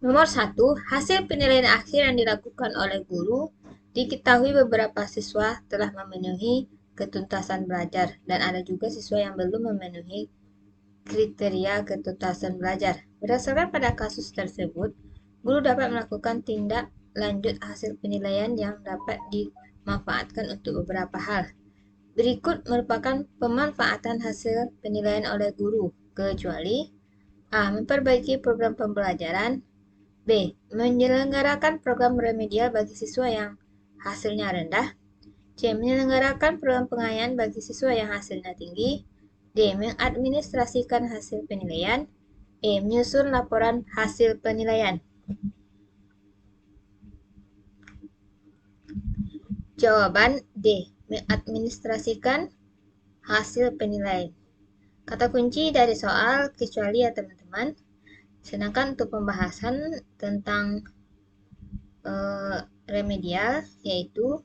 Nomor 1, hasil penilaian akhir yang dilakukan oleh guru diketahui beberapa siswa telah memenuhi ketuntasan belajar dan ada juga siswa yang belum memenuhi kriteria ketuntasan belajar. Berdasarkan pada kasus tersebut, guru dapat melakukan tindak lanjut hasil penilaian yang dapat dimanfaatkan untuk beberapa hal. Berikut merupakan pemanfaatan hasil penilaian oleh guru, kecuali A. Memperbaiki program pembelajaran. B. Menyelenggarakan program remedial bagi siswa yang hasilnya rendah. C. Menyelenggarakan program pengayaan bagi siswa yang hasilnya tinggi. D. Mengadministrasikan hasil penilaian. E. Menyusun laporan hasil penilaian. Jawaban D. Mengadministrasikan hasil penilaian. Kata kunci dari soal kecuali ya teman-teman. Sedangkan untuk pembahasan tentang remedial yaitu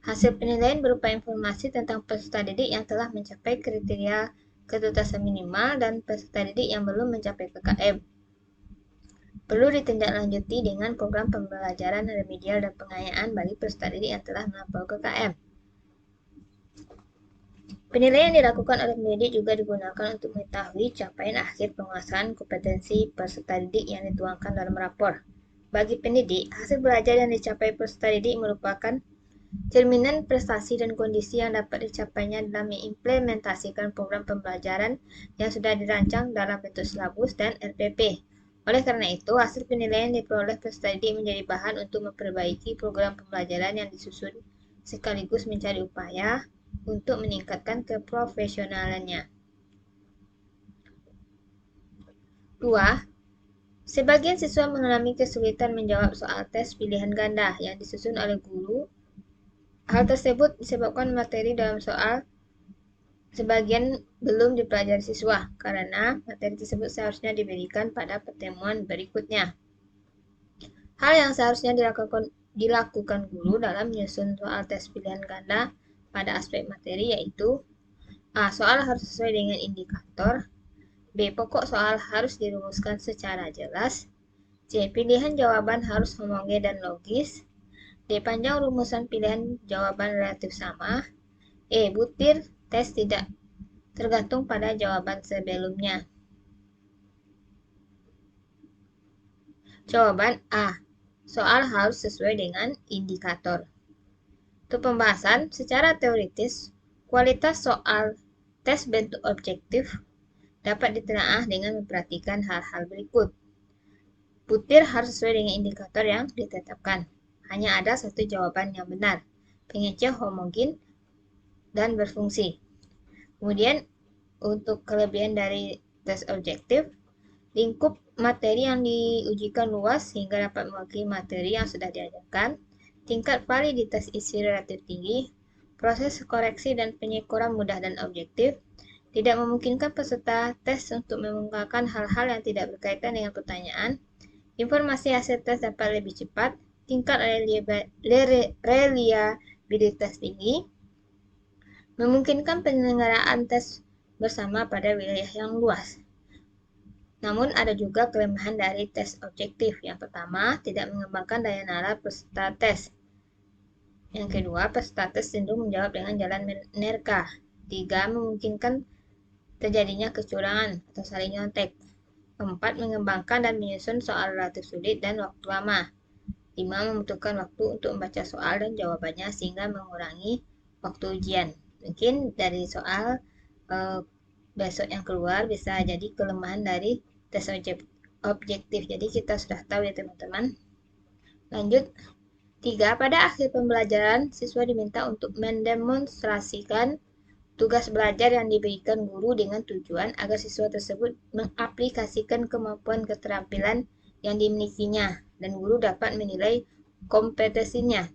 hasil penilaian berupa informasi tentang peserta didik yang telah mencapai kriteria ketuntasan minimal dan peserta didik yang belum mencapai PKM. Perlu ditindaklanjuti dengan program pembelajaran remedial dan pengayaan bagi peserta didik yang telah melampaui KKM. Penilaian yang dilakukan oleh pendidik juga digunakan untuk mengetahui capaian akhir penguasaan kompetensi peserta didik yang dituangkan dalam rapor. Bagi pendidik, hasil belajar yang dicapai peserta didik merupakan cerminan prestasi dan kondisi yang dapat dicapainya dalam mengimplementasikan program pembelajaran yang sudah dirancang dalam bentuk silabus dan RPP. Oleh karena itu, hasil penilaian diperoleh peserta didik menjadi bahan untuk memperbaiki program pembelajaran yang disusun sekaligus mencari upaya untuk meningkatkan keprofesionalannya. 2. Sebagian siswa mengalami kesulitan menjawab soal tes pilihan ganda yang disusun oleh guru. Hal tersebut disebabkan materi dalam soal sebagian belum dipelajari siswa, karena materi tersebut seharusnya diberikan pada pertemuan berikutnya. Hal yang seharusnya dilakukan guru dalam menyusun soal tes pilihan ganda pada aspek materi yaitu A. Soal harus sesuai dengan indikator. B. Pokok soal harus dirumuskan secara jelas. C. Pilihan jawaban harus homogen dan logis. D. Panjang rumusan pilihan jawaban relatif sama. E. Butir tes tidak tergantung pada jawaban sebelumnya. Jawaban A. Soal harus sesuai dengan indikator. Untuk pembahasan, secara teoritis, kualitas soal tes bentuk objektif dapat ditelaah dengan memperhatikan hal-hal berikut. Butir harus sesuai dengan indikator yang ditetapkan. Hanya ada satu jawaban yang benar. Pengecer homogen dan berfungsi. Kemudian, untuk kelebihan dari tes objektif, lingkup materi yang diujikan luas sehingga dapat mewakili materi yang sudah diajarkan. Tingkat validitas isi relatif tinggi. Proses koreksi dan penyekoran mudah dan objektif. Tidak memungkinkan peserta tes untuk mengungkapkan hal-hal yang tidak berkaitan dengan pertanyaan. Informasi hasil tes dapat lebih cepat. Tingkat reliabilitas tinggi. Memungkinkan penyelenggaraan tes bersama pada wilayah yang luas. Namun ada juga kelemahan dari tes objektif. Yang pertama, tidak mengembangkan daya nalar peserta tes. Yang kedua, peserta tes cenderung menjawab dengan jalan menerka. 3. Memungkinkan terjadinya kecurangan atau saling nyontek. 4. Mengembangkan dan menyusun soal relatif sulit dan waktu lama. 5. Membutuhkan waktu untuk membaca soal dan jawabannya sehingga mengurangi waktu ujian. Mungkin dari soal besok yang keluar bisa jadi kelemahan dari tes objektif. Jadi kita sudah tahu ya teman-teman. Lanjut. 3. Pada akhir pembelajaran, siswa diminta untuk mendemonstrasikan tugas belajar yang diberikan guru dengan tujuan agar siswa tersebut mengaplikasikan kemampuan keterampilan yang dimilikinya dan guru dapat menilai kompetensinya.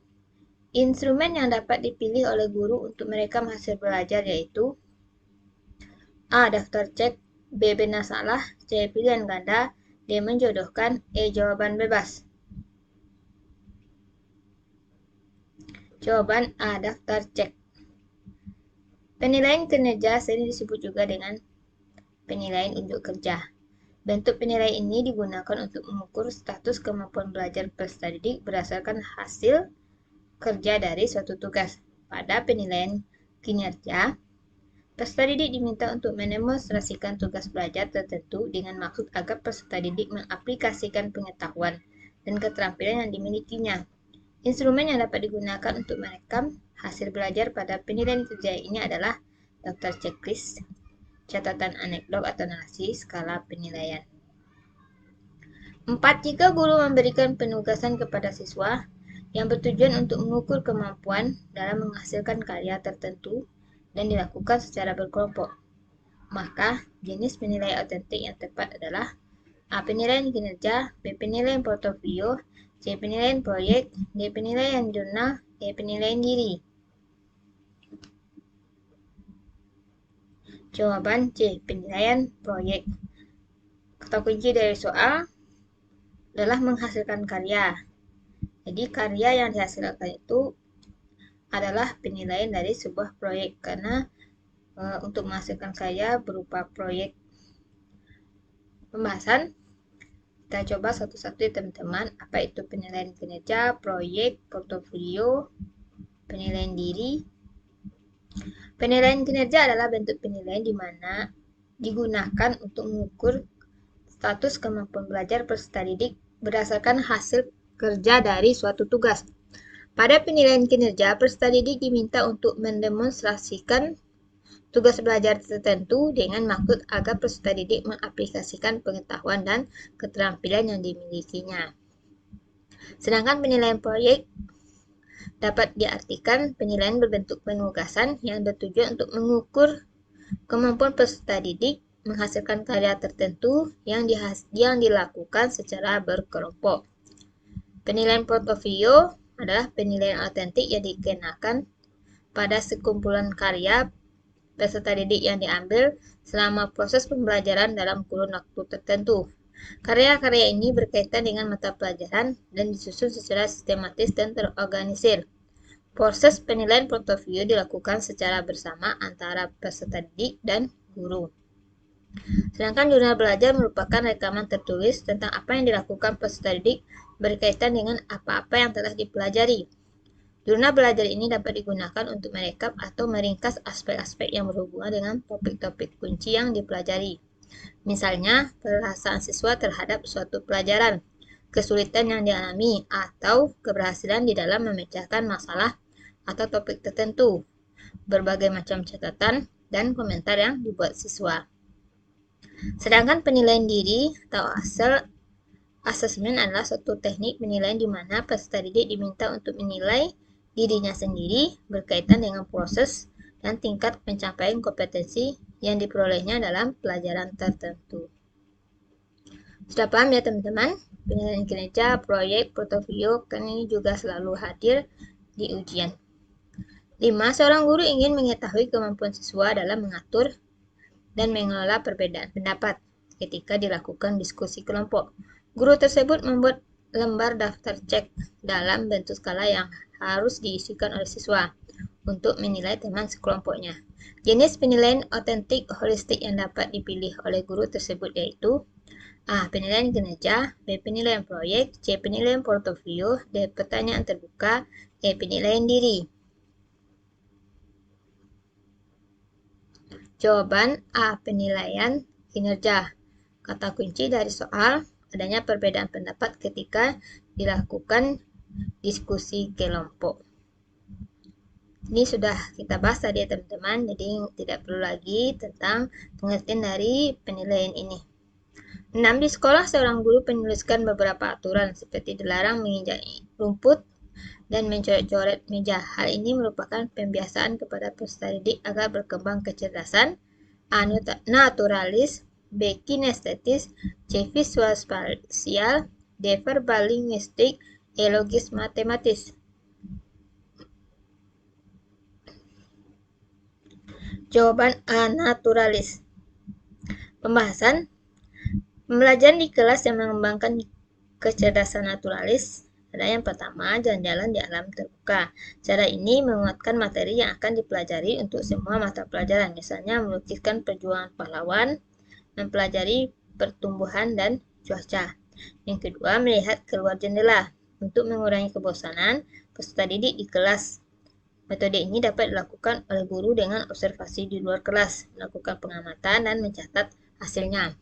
Instrumen yang dapat dipilih oleh guru untuk merekam hasil belajar yaitu A. Daftar cek. B. Benar salah. C. Pilihan ganda. D. Menjodohkan. E. Jawaban bebas. Jawaban A. Daftar cek. Penilaian kinerja sering disebut juga dengan penilaian unjuk kerja. Bentuk penilaian ini digunakan untuk mengukur status kemampuan belajar peserta didik berdasarkan hasil kerja dari suatu tugas. Pada penilaian kinerja, peserta didik diminta untuk mendemonstrasikan tugas belajar tertentu dengan maksud agar peserta didik mengaplikasikan pengetahuan dan keterampilan yang dimilikinya. Instrumen yang dapat digunakan untuk merekam hasil belajar pada penilaian kerja ini adalah daftar checklist, catatan anekdot atau narasi, skala penilaian. 4. Jika guru memberikan penugasan kepada siswa yang bertujuan untuk mengukur kemampuan dalam menghasilkan karya tertentu dan dilakukan secara berkelompok, maka jenis penilaian otentik yang tepat adalah A. Penilaian kinerja, B. Penilaian portofolio, C. Penilaian proyek, D. Penilaian jurnal, E. Penilaian diri. Jawaban C. Penilaian proyek. Kata kunci dari soal adalah menghasilkan karya. Jadi karya yang dihasilkan itu adalah penilaian dari sebuah proyek, karena untuk menghasilkan karya berupa proyek. Pembahasan kita coba satu-satu ya teman-teman. Apa itu penilaian kinerja, proyek, portofolio, penilaian diri. Penilaian kinerja adalah bentuk penilaian di mana digunakan untuk mengukur status kemampuan belajar peserta didik berdasarkan hasil kerja dari suatu tugas. Pada penilaian kinerja, peserta didik diminta untuk mendemonstrasikan tugas belajar tertentu dengan maksud agar peserta didik mengaplikasikan pengetahuan dan keterampilan yang dimilikinya. Sedangkan penilaian proyek dapat diartikan penilaian berbentuk penugasan yang bertujuan untuk mengukur kemampuan peserta didik menghasilkan karya tertentu yang dilakukan secara berkelompok. Penilaian portofolio adalah penilaian otentik yang dikenakan pada sekumpulan karya peserta didik yang diambil selama proses pembelajaran dalam kurun waktu tertentu. Karya-karya ini berkaitan dengan mata pelajaran dan disusun secara sistematis dan terorganisir. Proses penilaian portofolio dilakukan secara bersama antara peserta didik dan guru. Sedangkan jurnal belajar merupakan rekaman tertulis tentang apa yang dilakukan peserta didik berkaitan dengan apa-apa yang telah dipelajari. Jurnal belajar ini dapat digunakan untuk merekap atau meringkas aspek-aspek yang berhubungan dengan topik-topik kunci yang dipelajari. Misalnya, perasaan siswa terhadap suatu pelajaran, kesulitan yang dialami, atau keberhasilan di dalam memecahkan masalah atau topik tertentu, berbagai macam catatan dan komentar yang dibuat siswa. Sedangkan penilaian diri atau asesmen adalah suatu teknik penilaian di mana peserta didik diminta untuk menilai dirinya sendiri berkaitan dengan proses dan tingkat pencapaian kompetensi yang diperolehnya dalam pelajaran tertentu. Sudah paham ya teman-teman? Penilaian kinerja, proyek, portofolio kan ini juga selalu hadir di ujian. 5. Seorang guru ingin mengetahui kemampuan siswa dalam mengatur dan mengelola perbedaan pendapat ketika dilakukan diskusi kelompok. Guru tersebut membuat lembar daftar cek dalam bentuk skala yang harus diisikan oleh siswa untuk menilai teman sekelompoknya. Jenis penilaian otentik holistik yang dapat dipilih oleh guru tersebut yaitu A. Penilaian kinerja, B. Penilaian proyek, C. Penilaian portofolio, D. Pertanyaan terbuka, E. Penilaian diri. Jawaban A. Penilaian kinerja. Kata kunci dari soal adanya perbedaan pendapat ketika dilakukan diskusi kelompok. Ini sudah kita bahas tadi ya teman-teman, jadi tidak perlu lagi tentang pengertian dari penilaian ini. 6. Di sekolah seorang guru menuliskan beberapa aturan seperti dilarang menginjak rumput dan mencoret-coret meja. Hal ini merupakan pembiasaan kepada peserta didik agar berkembang kecerdasan A. Naturalis, B. Kinestetis, C. Visual spasial, D. Verbal linguistik, E. Logis matematis. Jawaban A. Naturalis. Pembahasan pembelajaran di kelas yang mengembangkan kecerdasan naturalis ada yang pertama, jalan-jalan di alam terbuka. Cara ini menguatkan materi yang akan dipelajari untuk semua mata pelajaran, misalnya melukiskan perjuangan pahlawan, mempelajari pertumbuhan dan cuaca. Yang kedua, melihat keluar jendela. Untuk mengurangi kebosanan peserta didik di kelas. Metode ini dapat dilakukan oleh guru dengan observasi di luar kelas, melakukan pengamatan dan mencatat hasilnya.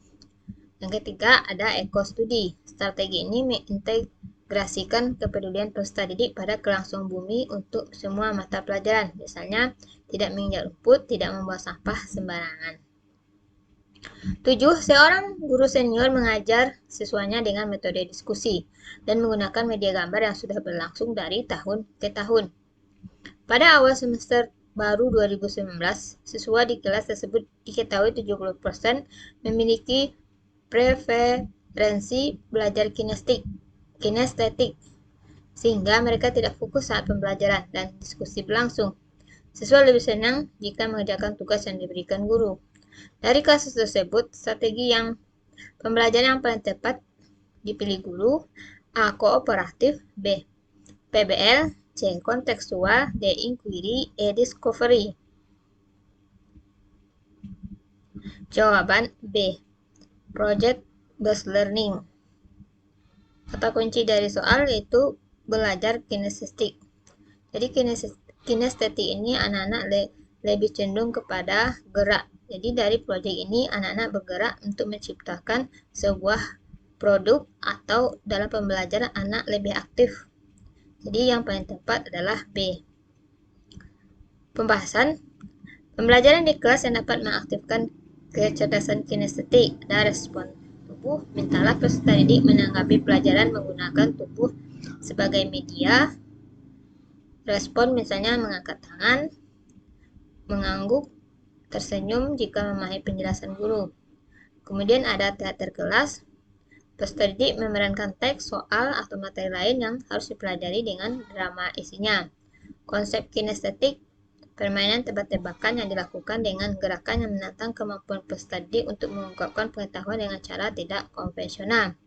Yang ketiga, ada ekostudi. Strategi ini mengintegrasikan kepedulian peserta didik pada kelangsungan bumi untuk semua mata pelajaran. Misalnya, tidak menginjak rumput, tidak membuang sampah sembarangan. 7. Seorang guru senior mengajar siswanya dengan metode diskusi dan menggunakan media gambar yang sudah berlangsung dari tahun ke tahun. Pada awal semester baru 2019, siswa di kelas tersebut diketahui 70% memiliki preferensi belajar kinestetik, sehingga mereka tidak fokus saat pembelajaran dan diskusi berlangsung. Siswa lebih senang jika mengerjakan tugas yang diberikan guru. Dari kasus tersebut, strategi yang pembelajaran yang paling tepat dipilih guru: A. Kooperatif, B. PBL, C. Kontekstual, D. Inquiry, E. Discovery. Jawaban B. Project Based Learning. Kata kunci dari soal yaitu belajar kinestetik. Jadi kinestetik ini anak-anak lebih cenderung kepada gerak. Jadi dari proyek ini anak-anak bergerak untuk menciptakan sebuah produk, atau dalam pembelajaran anak lebih aktif. Jadi yang paling tepat adalah B. Pembahasan pembelajaran di kelas yang dapat mengaktifkan kecerdasan kinestetik. Ada respon tubuh, mintalah peserta didik menanggapi pelajaran menggunakan tubuh sebagai media. Respon misalnya mengangkat tangan, mengangguk, tersenyum jika memahami penjelasan guru. Kemudian ada teater kelas. Peserta didik memerankan teks, soal, atau materi lain yang harus dipelajari dengan drama isinya. Konsep kinestetik, permainan tebak-tebakan yang dilakukan dengan gerakan yang menantang kemampuan peserta didik untuk mengungkapkan pengetahuan dengan cara tidak konvensional.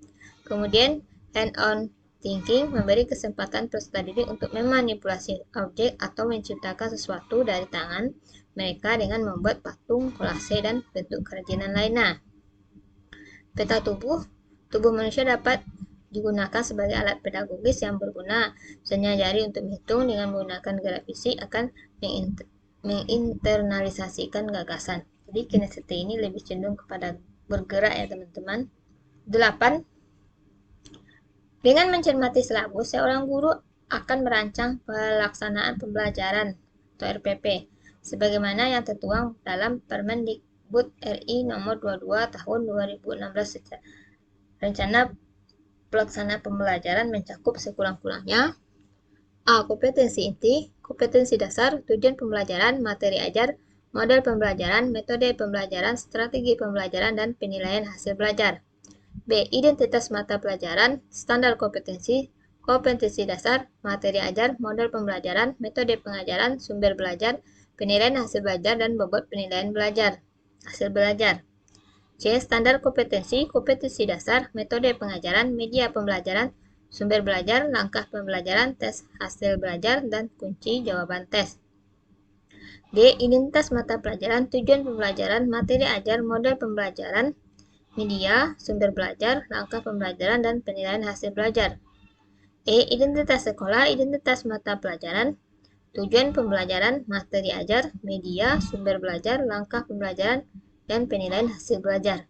Kemudian, hand-on thinking memberi kesempatan peserta didik untuk memanipulasi objek atau menciptakan sesuatu dari tangan mereka dengan membuat patung, kolase, dan bentuk kerajinan lainnya. Peta tubuh manusia dapat digunakan sebagai alat pedagogis yang berguna. Misalnya jari untuk menghitung dengan menggunakan gerak fisik akan menginternalisasikan gagasan. Jadi kinestetik ini lebih cenderung kepada bergerak ya teman-teman. 8. Dengan mencermati silabus, seorang guru akan merancang pelaksanaan pembelajaran atau RPP sebagaimana yang tertuang dalam Permendikbud RI nomor 22 tahun 2016. Rencana pelaksanaan pembelajaran mencakup sekurang-kurangnya: A. Kompetensi inti, kompetensi dasar, tujuan pembelajaran, materi ajar, model pembelajaran, metode pembelajaran, strategi pembelajaran, dan penilaian hasil belajar. B. Identitas mata pelajaran, standar kompetensi, kompetensi dasar, materi ajar, model pembelajaran, metode pengajaran, sumber belajar, penilaian hasil belajar, dan bobot penilaian hasil belajar. C. Standar kompetensi, kompetensi dasar, metode pengajaran, media pembelajaran, sumber belajar, langkah pembelajaran, tes hasil belajar, dan kunci jawaban tes. D. Identitas mata pelajaran, tujuan pembelajaran, materi ajar, model pembelajaran, media, sumber belajar, langkah pembelajaran, dan penilaian hasil belajar. E. Identitas sekolah, identitas mata pelajaran, tujuan pembelajaran, materi ajar, media, sumber belajar, langkah pembelajaran, dan penilaian hasil belajar.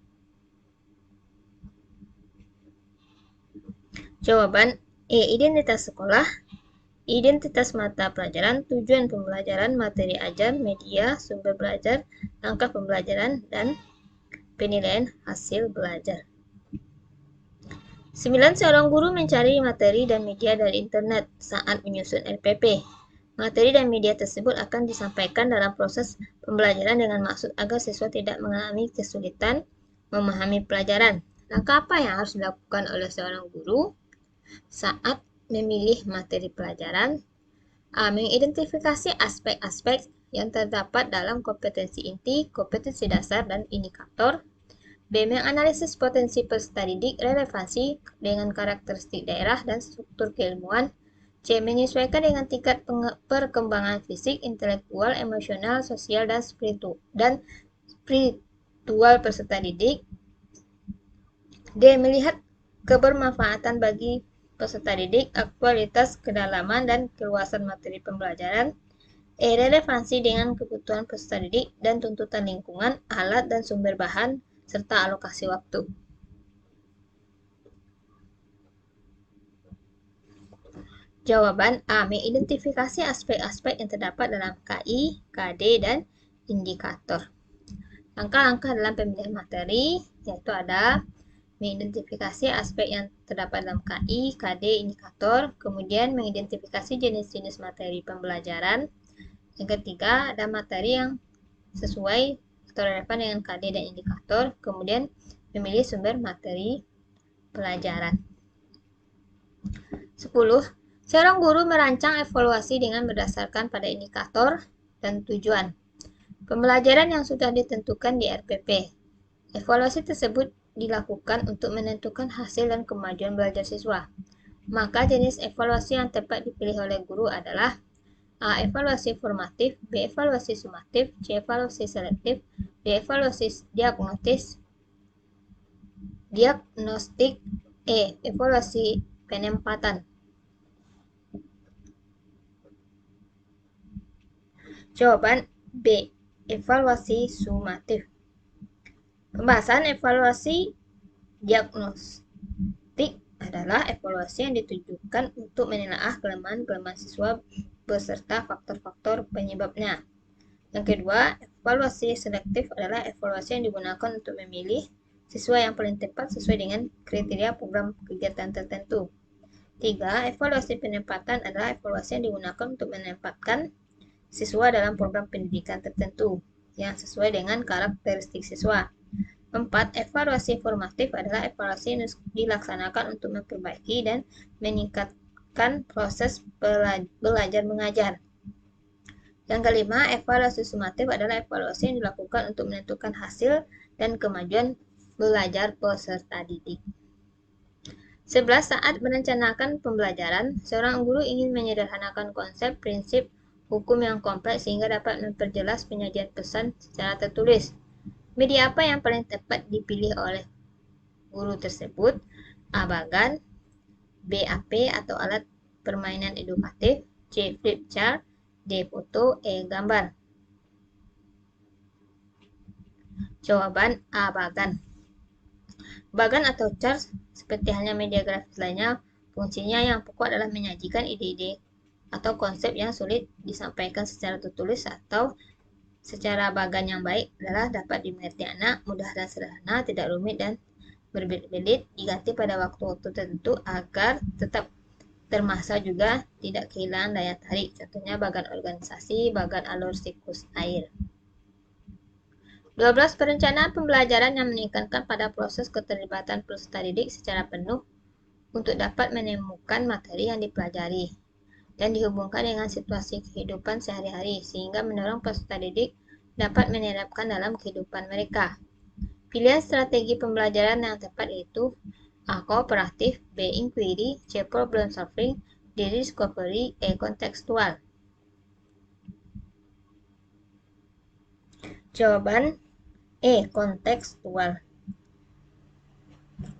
Jawaban E. Identitas sekolah, identitas mata pelajaran, tujuan pembelajaran, materi ajar, media, sumber belajar, langkah pembelajaran, dan penilaian hasil belajar. 9. Seorang guru mencari materi dan media dari internet saat menyusun RPP. Materi dan media tersebut akan disampaikan dalam proses pembelajaran dengan maksud agar siswa tidak mengalami kesulitan memahami pelajaran. Langkah apa yang harus dilakukan oleh seorang guru saat memilih materi pelajaran? A. Mengidentifikasi aspek-aspek yang terdapat dalam kompetensi inti, kompetensi dasar, dan indikator. B. Menganalisis potensi peserta didik, relevansi dengan karakteristik daerah dan struktur keilmuan. C. Menyesuaikan dengan tingkat perkembangan fisik, intelektual, emosional, sosial, dan spiritual peserta didik. D. Melihat kebermanfaatan bagi peserta didik, aktualitas, kedalaman, dan keluasan materi pembelajaran. E. Relevansi dengan kebutuhan peserta didik dan tuntutan lingkungan, alat, dan sumber bahan, serta alokasi waktu. Jawaban A. Mengidentifikasi aspek-aspek yang terdapat dalam KI, KD, dan indikator. Langkah-langkah dalam pemilihan materi yaitu ada mengidentifikasi aspek yang terdapat dalam KI, KD, indikator, kemudian mengidentifikasi jenis-jenis materi pembelajaran. Yang ketiga, ada materi yang sesuai atau relevan dengan KD dan indikator, kemudian memilih sumber materi pelajaran. 10. Seorang guru merancang evaluasi dengan berdasarkan pada indikator dan tujuan pembelajaran yang sudah ditentukan di RPP. Evaluasi tersebut dilakukan untuk menentukan hasil dan kemajuan belajar siswa. Maka jenis evaluasi yang tepat dipilih oleh guru adalah A. Evaluasi formatif, B. Evaluasi sumatif, C. Evaluasi selektif, D. Evaluasi diagnostik, E. Evaluasi penempatan. Jawaban B. Evaluasi sumatif. Pembahasan evaluasi diagnostik adalah evaluasi yang ditujukan untuk menelaah kelemahan-kelemahan siswa beserta faktor-faktor penyebabnya. Yang kedua, evaluasi selektif adalah evaluasi yang digunakan untuk memilih siswa yang paling tepat sesuai dengan kriteria program kegiatan tertentu. 3. Evaluasi penempatan adalah evaluasi yang digunakan untuk menempatkan siswa dalam program pendidikan tertentu yang sesuai dengan karakteristik siswa. 4. Evaluasi formatif adalah evaluasi yang dilaksanakan untuk memperbaiki dan meningkatkan proses belajar mengajar. Yang kelima, evaluasi sumatif adalah evaluasi yang dilakukan untuk menentukan hasil dan kemajuan belajar peserta didik. 11. Saat merencanakan pembelajaran, seorang guru ingin menyederhanakan konsep, prinsip, hukum yang kompleks sehingga dapat memperjelas penyajian pesan secara tertulis. Media apa yang paling tepat dipilih oleh guru tersebut? A. Bagan, B. AP atau alat permainan edukatif, C. Flip chart, D. Foto, E. Gambar. Jawaban A. Bagan. Bagan atau chart seperti halnya media grafis lainnya, fungsinya yang pokok adalah menyajikan ide-ide atau konsep yang sulit disampaikan secara tertulis atau secara bagan yang baik adalah dapat dimengerti anak, mudah dan sederhana, tidak rumit dan berbelit-belit, diganti pada waktu-waktu tertentu agar tetap termasa juga tidak kehilangan daya tarik. Contohnya bagan organisasi, bagan alur siklus air. 12. Perencanaan pembelajaran yang menekankan pada proses keterlibatan peserta didik secara penuh untuk dapat menemukan materi yang dipelajari dan dihubungkan dengan situasi kehidupan sehari-hari sehingga mendorong peserta didik dapat menerapkan dalam kehidupan mereka. Pilihan strategi pembelajaran yang tepat yaitu A. Kooperatif, B. Inquiry, C. Problem solving, D. Discovery, E. Kontekstual. Jawaban E. Kontekstual.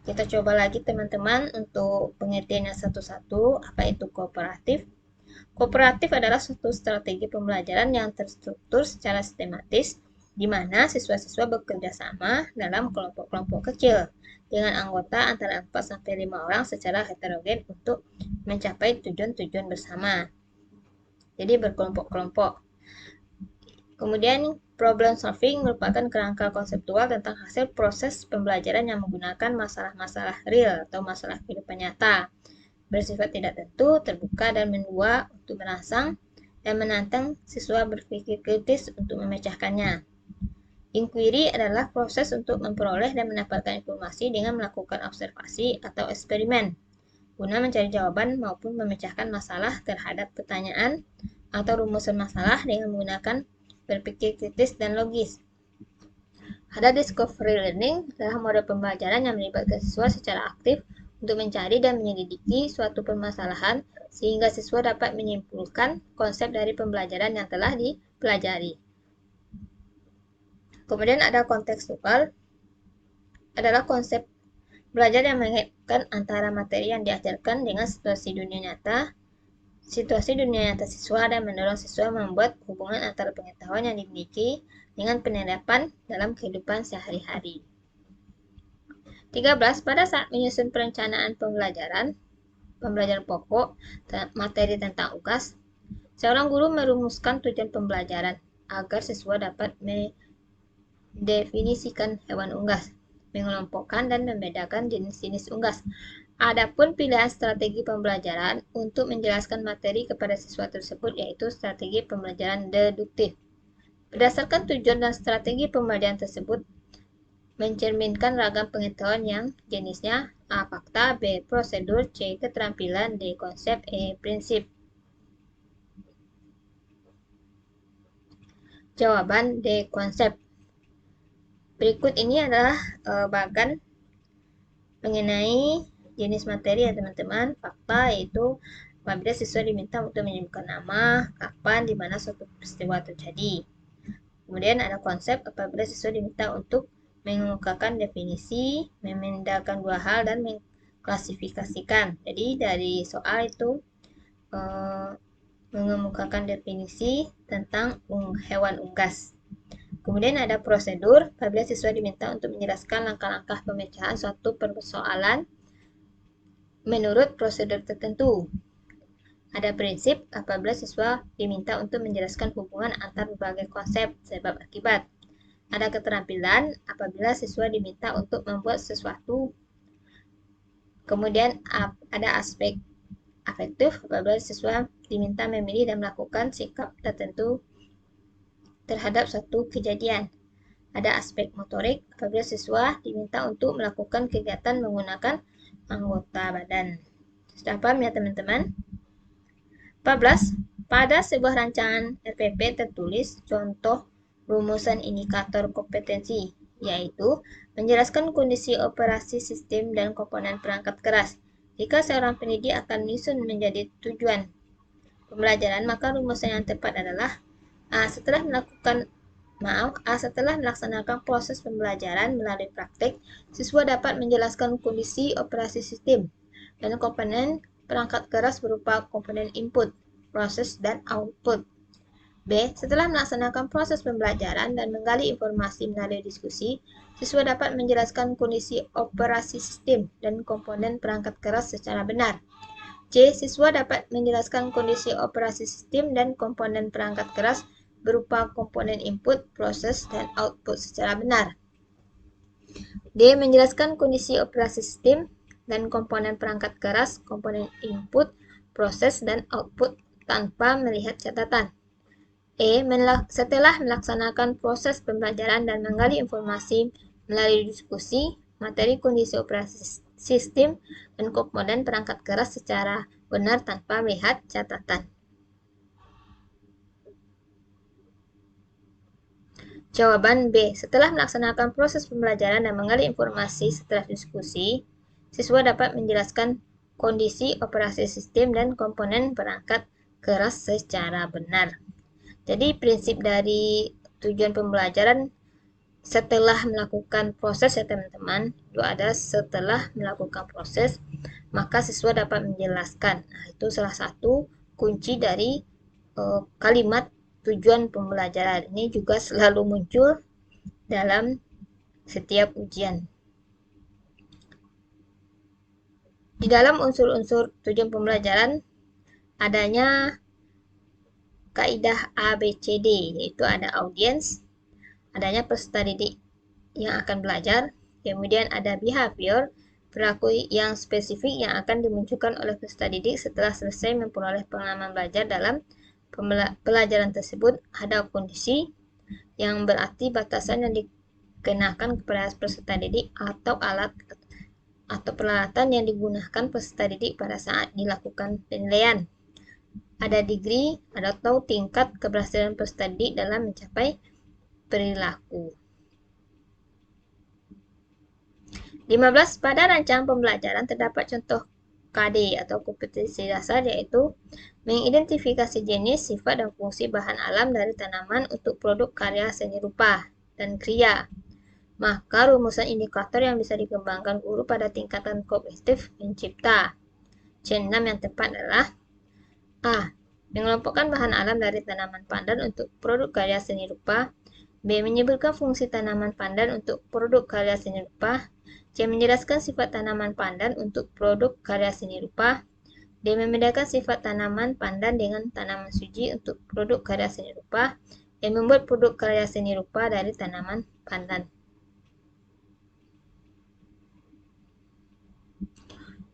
Kita coba lagi teman-teman untuk pengertiannya satu-satu. Apa itu kooperatif? Kooperatif adalah suatu strategi pembelajaran yang terstruktur secara sistematis, di mana siswa-siswa bekerja sama dalam kelompok-kelompok kecil dengan anggota antara 4-5 orang secara heterogen untuk mencapai tujuan-tujuan bersama. Jadi berkelompok-kelompok. Kemudian problem solving merupakan kerangka konseptual tentang hasil proses pembelajaran yang menggunakan masalah-masalah real atau masalah kehidupan nyata, bersifat tidak tentu, terbuka, dan mendua untuk merangsang dan menantang siswa berpikir kritis untuk memecahkannya. Inquiry adalah proses untuk memperoleh dan mendapatkan informasi dengan melakukan observasi atau eksperimen, guna mencari jawaban maupun memecahkan masalah terhadap pertanyaan atau rumusan masalah dengan menggunakan berpikir kritis dan logis. Ada discovery learning adalah mode pembelajaran yang melibatkan siswa secara aktif untuk mencari dan menyelidiki suatu permasalahan sehingga siswa dapat menyimpulkan konsep dari pembelajaran yang telah dipelajari. Kemudian ada kontekstual, adalah konsep Belajar yang mengaitkan antara materi yang diajarkan dengan situasi dunia nyata. Situasi dunia nyata siswa dan mendorong siswa membuat hubungan antara pengetahuan yang dimiliki dengan penerapan dalam kehidupan sehari-hari. 13. Pada saat menyusun perencanaan pembelajaran pokok, materi tentang UKAS, seorang guru merumuskan tujuan pembelajaran agar siswa dapat mendefinisikan hewan unggas, mengelompokkan dan membedakan jenis-jenis unggas. Adapun pilihan strategi pembelajaran untuk menjelaskan materi kepada siswa tersebut yaitu strategi pembelajaran deduktif. Berdasarkan tujuan dan strategi pembelajaran tersebut mencerminkan ragam pengetahuan yang jenisnya A. Fakta, B. Prosedur, C. Keterampilan, D. Konsep, E. Prinsip. Jawaban D. Konsep. Berikut ini adalah bagan mengenai jenis materi ya teman-teman. Fakta yaitu apabila siswa diminta untuk menyebutkan nama, kapan, di mana suatu peristiwa terjadi. Kemudian ada konsep apabila siswa diminta untuk mengemukakan definisi, membedakan dua hal, dan mengklasifikasikan. Jadi dari soal itu mengemukakan definisi tentang hewan unggas. Kemudian ada prosedur apabila siswa diminta untuk menjelaskan langkah-langkah pemecahan suatu persoalan menurut prosedur tertentu. Ada prinsip apabila siswa diminta untuk menjelaskan hubungan antar berbagai konsep sebab akibat. Ada keterampilan apabila siswa diminta untuk membuat sesuatu. Kemudian ada aspek afektif apabila siswa diminta memilih dan melakukan sikap tertentu terhadap suatu kejadian. Ada aspek motorik apabila siswa diminta untuk melakukan kegiatan menggunakan anggota badan. Sudah paham ya teman-teman? 14. Pada sebuah rancangan RPP tertulis contoh rumusan indikator kompetensi, yaitu menjelaskan kondisi operasi sistem dan komponen perangkat keras. Jika seorang pendidik akan menyusun menjadi tujuan pembelajaran, maka rumusan yang tepat adalah setelah melaksanakan proses pembelajaran melalui praktek, siswa dapat menjelaskan kondisi operasi sistem dan komponen perangkat keras berupa komponen input, proses, dan output. B. Setelah melaksanakan proses pembelajaran dan menggali informasi melalui diskusi, siswa dapat menjelaskan kondisi operasi sistem dan komponen perangkat keras secara benar. C. Siswa dapat menjelaskan kondisi operasi sistem dan komponen perangkat keras berupa komponen input, proses, dan output secara benar. D. Menjelaskan kondisi operasi sistem dan komponen perangkat keras, komponen input, proses, dan output tanpa melihat catatan. E. Setelah melaksanakan proses pembelajaran dan menggali informasi melalui diskusi, materi kondisi operasi sistem dan komponen perangkat keras secara benar tanpa melihat catatan. Jawaban B. Setelah melaksanakan proses pembelajaran dan menggali informasi setelah diskusi, siswa dapat menjelaskan kondisi operasi sistem dan komponen perangkat keras secara benar. Jadi prinsip dari tujuan pembelajaran setelah melakukan proses ya teman-teman, itu ada setelah melakukan proses, maka siswa dapat menjelaskan. Nah, itu salah satu kunci dari kalimat tujuan pembelajaran. Ini juga selalu muncul dalam setiap ujian. Di dalam unsur-unsur tujuan pembelajaran adanya kaidah ABCD, yaitu ada audiens, adanya peserta didik yang akan belajar, kemudian ada behavior, perilaku yang spesifik yang akan dimunculkan oleh peserta didik setelah selesai memperoleh pengalaman belajar dalam pelajaran tersebut. Ada kondisi yang berarti batasan yang dikenakan kepada peserta didik atau alat atau peralatan yang digunakan peserta didik pada saat dilakukan penilaian. Ada degree atau tingkat keberhasilan peserta didik dalam mencapai perilaku. 15. Pada rancangan pembelajaran terdapat contoh KD atau kompetensi dasar, yaitu mengidentifikasi jenis, sifat, dan fungsi bahan alam dari tanaman untuk produk karya seni rupa dan kriya, Maka rumusan indikator yang bisa dikembangkan guru pada tingkatan kognitif mencipta. C6 yang tepat adalah A. Mengelompokkan bahan alam dari tanaman pandan untuk produk karya seni rupa. B. Menyebutkan fungsi tanaman pandan untuk produk karya seni rupa. C. Menjelaskan sifat tanaman pandan untuk produk karya seni rupa. D. Membedakan sifat tanaman pandan dengan tanaman suji untuk produk karya seni rupa. E. Membuat produk karya seni rupa dari tanaman pandan.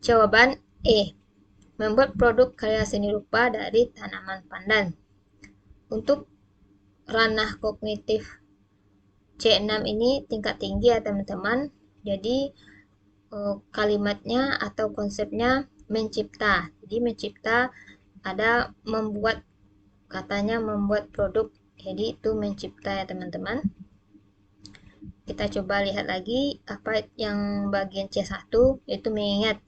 Jawaban E. Membuat produk karya seni rupa dari tanaman pandan. Untuk ranah kognitif C6 ini tingkat tinggi ya teman-teman. Jadi kalimatnya atau konsepnya mencipta. Jadi mencipta ada membuat, katanya membuat produk. Jadi itu mencipta ya teman-teman. Kita coba lihat lagi apa yang bagian C1, yaitu mengingat,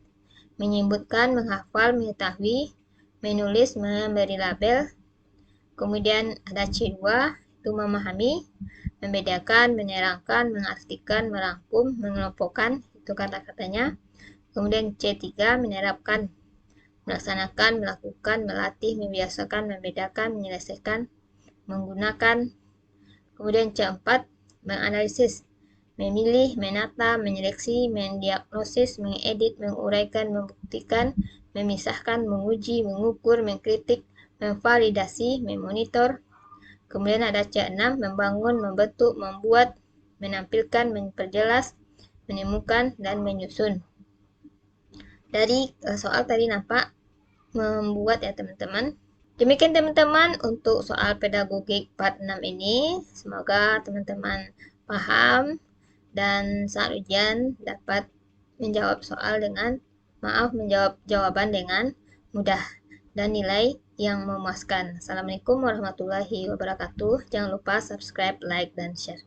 menyebutkan, menghafal, mengetahui, menulis, memberi label. Kemudian ada C2, itu memahami, membedakan, menerangkan, mengartikan, merangkum, mengelompokkan, itu kata-katanya. Kemudian C3, menerapkan, melaksanakan, melakukan, melatih, membiasakan, membedakan, menyelesaikan, menggunakan. Kemudian C4, menganalisis, memilih, menata, menyeleksi, mendiagnosis, mengedit, menguraikan, membuktikan, memisahkan, menguji, mengukur, mengkritik, memvalidasi, memonitor. Kemudian ada C6, membangun, membentuk, membuat, menampilkan, memperjelas, menemukan, dan menyusun. Dari soal tadi nampak membuat ya teman-teman. Demikian teman-teman untuk soal pedagogik part 6 ini. Semoga teman-teman paham dan saat ujian dapat menjawab soal dengan menjawab jawaban dengan mudah dan nilai yang memuaskan. Assalamualaikum warahmatullahi wabarakatuh. Jangan lupa subscribe, like, dan share.